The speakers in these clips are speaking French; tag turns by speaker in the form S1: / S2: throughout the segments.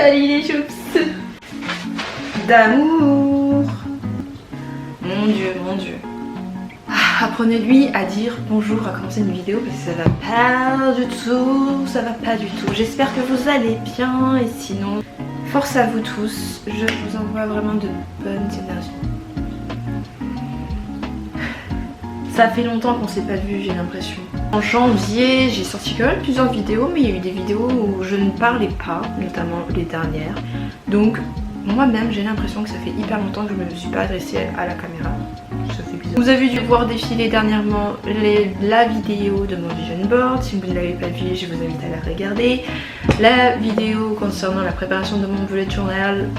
S1: Salut les choups d'amour. Mon dieu, mon dieu. Apprenez-lui à dire bonjour à commencer une vidéo parce que ça va pas du tout, ça va pas du tout. J'espère que vous allez bien et sinon, force à vous tous. Je vous envoie vraiment de bonnes énergies. Ça fait longtemps qu'on s'est pas vu, j'ai l'impression. En janvier, j'ai sorti quand même plusieurs vidéos, mais il y a eu des vidéos où je ne parlais pas, notamment les dernières. Donc moi-même, j'ai l'impression que ça fait hyper longtemps que je ne me suis pas adressée à la caméra. Ça fait bizarre. Vous avez dû voir défiler dernièrement la vidéo de mon vision board. Si vous ne l'avez pas vue, je vous invite à la regarder. La vidéo concernant la préparation de mon bullet journal.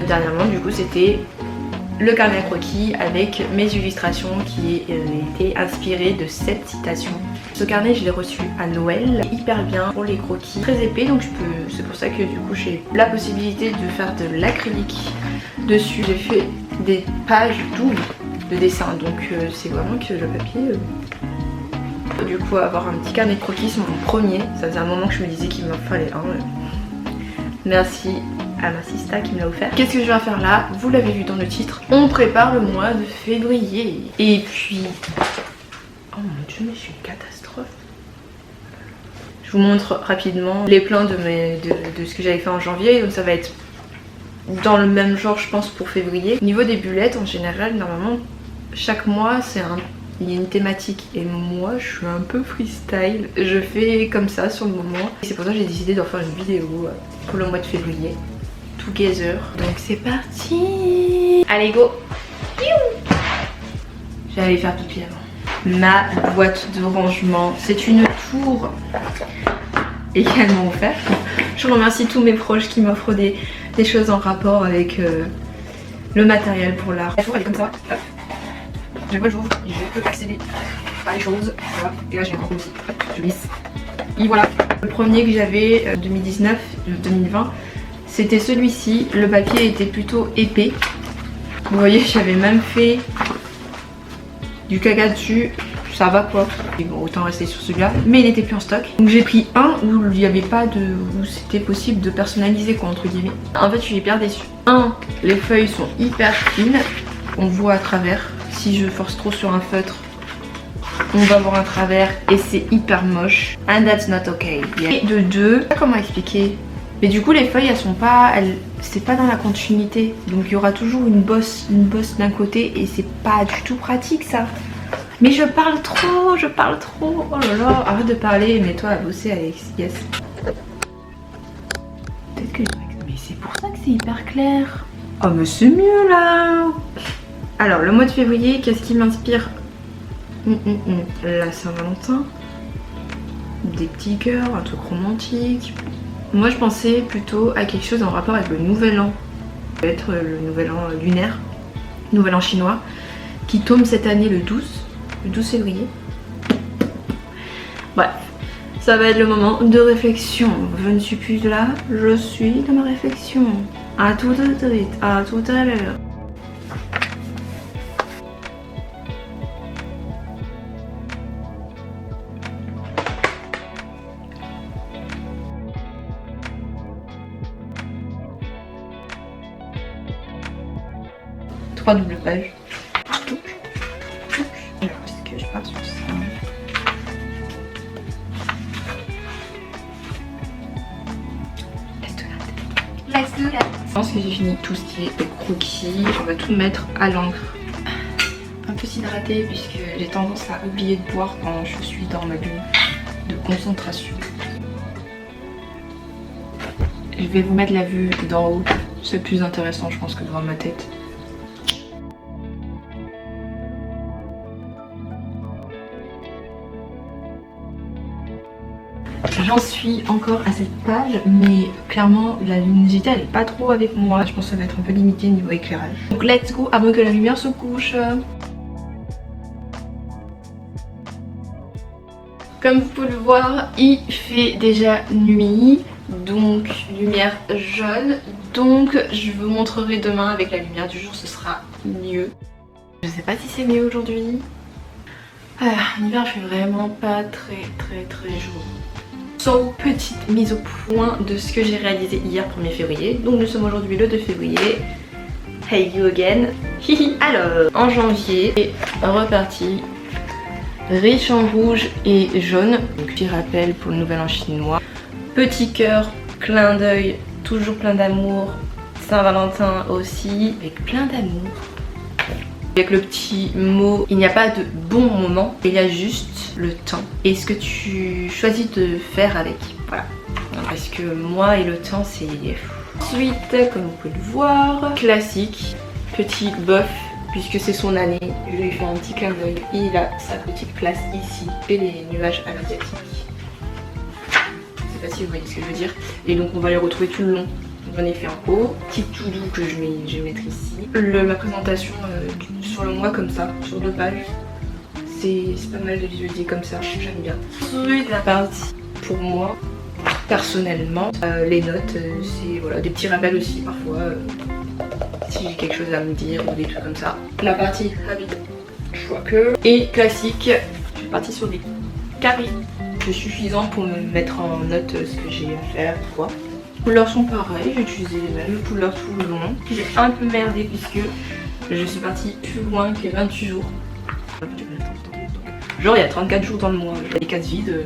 S1: Dernièrement, du coup, c'était le carnet croquis avec mes illustrations qui étaient inspirées de cette citation. Ce carnet, je l'ai reçu à Noël, hyper bien pour les croquis, très épais, donc c'est pour ça que du coup j'ai la possibilité de faire de l'acrylique dessus. J'ai fait des pages doubles de dessin, donc c'est vraiment que le papier. Du coup, avoir un petit carnet de croquis, c'est mon premier. Ça faisait un moment que je me disais qu'il m'en fallait un. Merci à ma sista qui me l'a offert. Qu'est-ce que je viens faire là? Vous l'avez vu dans le titre, on prépare le mois de février. Et puis... oh mon dieu, mais je suis une catastrophe. Je vous montre rapidement les plans de ce que j'avais fait en janvier. Donc ça va être dans le même genre je pense pour février. Au niveau des bullettes en général, normalement chaque mois il y a une thématique et moi je suis un peu freestyle. Je fais comme ça sur le moment. Et c'est pour ça que j'ai décidé d'en faire une vidéo pour le mois de février. Together. Donc c'est parti. Allez go. J'allais faire pipi avant. Ma boîte de rangement, c'est une tour également offerte. Je remercie tous mes proches qui m'offrent des choses en rapport avec le matériel pour l'art. La tour elle est comme ça. Je vois j'ouvre, je peux accéder à les choses. Voilà. Et là j'ai un grand aussi. Je glisse. Et voilà. Le premier que j'avais 2019-2020. C'était celui-ci, le papier était plutôt épais. Vous voyez, j'avais même fait du caca dessus, ça va quoi. Et bon, autant rester sur celui-là, mais il n'était plus en stock. Donc j'ai pris un où il n'y avait pas de... où c'était possible de personnaliser quoi, entre guillemets. En fait, je suis hyper déçue. Les feuilles sont hyper fines, on voit à travers. Si je force trop sur un feutre, on va voir à travers et c'est hyper moche. And that's not okay. Et de deux, comment expliquer? Mais du coup les feuilles elles sont pas, c'est pas dans la continuité. Donc il y aura toujours une bosse d'un côté et c'est pas du tout pratique ça. Mais je parle trop. Oh là là, arrête de parler, mets-toi à bosser Alex, yes. Peut-être que mais c'est pour ça que c'est hyper clair. Oh mais c'est mieux là. Alors le mois de février, qu'est-ce qui m'inspire? La Saint-Valentin. Des petits cœurs, un truc romantique. Moi je pensais plutôt à quelque chose en rapport avec le nouvel an. Ça va être le nouvel an lunaire, nouvel an chinois, qui tombe cette année le 12 février. Bref, ça va être le moment de réflexion. Je ne suis plus là, je suis dans ma réflexion. À tout de suite, à tout à l'heure. Double page. Est-ce que je pars sur ça? Let's do that. Je pense que j'ai fini tout ce qui est croquis. On va tout mettre à l'encre. Un peu s'hydrater puisque j'ai tendance à oublier de boire quand je suis dans ma bulle de concentration. Je vais vous mettre la vue d'en haut. C'est plus intéressant je pense que de voir ma tête. J'en suis encore à cette page, mais clairement la luminosité elle est pas trop avec moi. Je pense que ça va être un peu limité niveau éclairage. Donc let's go avant que la lumière se couche. Comme vous pouvez le voir, il fait déjà nuit, donc lumière jaune. Donc je vous montrerai demain avec la lumière du jour, ce sera mieux. Je sais pas si c'est mieux aujourd'hui. En hiver je fais vraiment pas très chaud. So, petite mise au point de ce que j'ai réalisé hier 1er février. Donc nous sommes aujourd'hui le 2 février. Hey you again. Hihi. Alors, en janvier, c'est reparti. Riche en rouge et jaune. Donc petit rappel pour le nouvel an chinois. Petit cœur, clin d'œil, toujours plein d'amour. Saint-Valentin aussi, avec plein d'amour. Avec le petit mot, il n'y a pas de bon moment, il y a juste le temps et ce que tu choisis de faire avec. Voilà. Parce que moi et le temps c'est... Ensuite, comme vous pouvez le voir, classique, petit bof, puisque c'est son année, je lui ai fait un petit clin d'œil. Il a sa petite place ici et les nuages asiatiques. Je sais pas si vous voyez ce que je veux dire. Et donc on va les retrouver tout le long. J'en ai fait en haut, petit tout doux que je vais mettre ici. Ma présentation sur le mois comme ça, sur 2 pages. C'est pas mal de visualiser comme ça, j'aime bien. Ensuite la partie pour moi, personnellement, les notes, c'est voilà, des petits rappels aussi parfois. Si j'ai quelque chose à me dire ou des trucs comme ça. La partie habit, choix que. Et classique, je suis partie sur des carrés. C'est suffisant pour me mettre en note ce que j'ai à faire, quoi. Les couleurs sont pareilles, j'ai utilisé les mêmes couleurs tout le long. J'ai un peu merdé puisque je suis partie plus loin que 28 jours. Genre il y a 34 jours dans le mois, j'ai les cases vides,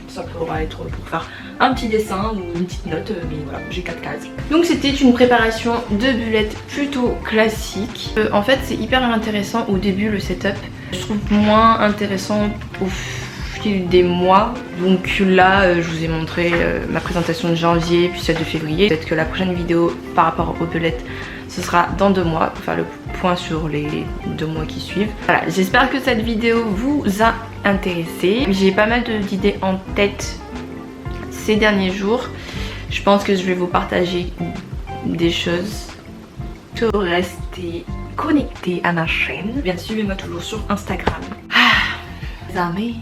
S1: ça pourra être pour faire un petit dessin ou une petite note, mais voilà, j'ai 4 cases. Donc c'était une préparation de bullet plutôt classique. En fait c'est hyper intéressant au début le setup. Je trouve moins intéressant au des mois. Donc là je vous ai montré ma présentation de janvier puis celle de février. Peut-être que la prochaine vidéo par rapport aux belettes ce sera dans 2 mois pour faire le point sur les 2 mois qui suivent. Voilà, j'espère que cette vidéo vous a intéressé. J'ai pas mal d'idées en tête ces derniers jours. Je pense que je vais vous partager des choses. Restez connectés à ma chaîne. Bien suivez-moi toujours sur Instagram. Les amis,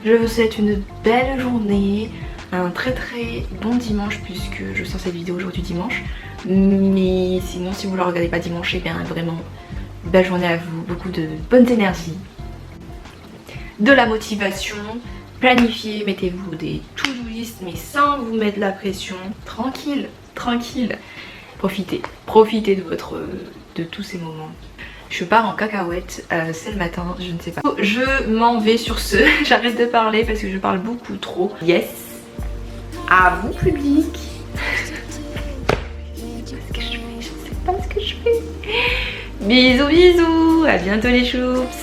S1: je vous souhaite une belle journée, un très bon dimanche puisque je sors cette vidéo aujourd'hui dimanche. Mais sinon si vous ne la regardez pas dimanche, et bien vraiment belle journée à vous, beaucoup de bonnes énergies, de la motivation, planifiez, mettez-vous des to-do list mais sans vous mettre la pression, tranquille, tranquille. Profitez de tous ces moments. Je pars en cacahuète, c'est le matin, je ne sais pas. Je m'en vais sur ce, j'arrête de parler parce que je parle beaucoup trop. Yes, à vous public. Je sais pas ce que je fais. Bisous bisous, à bientôt les choups.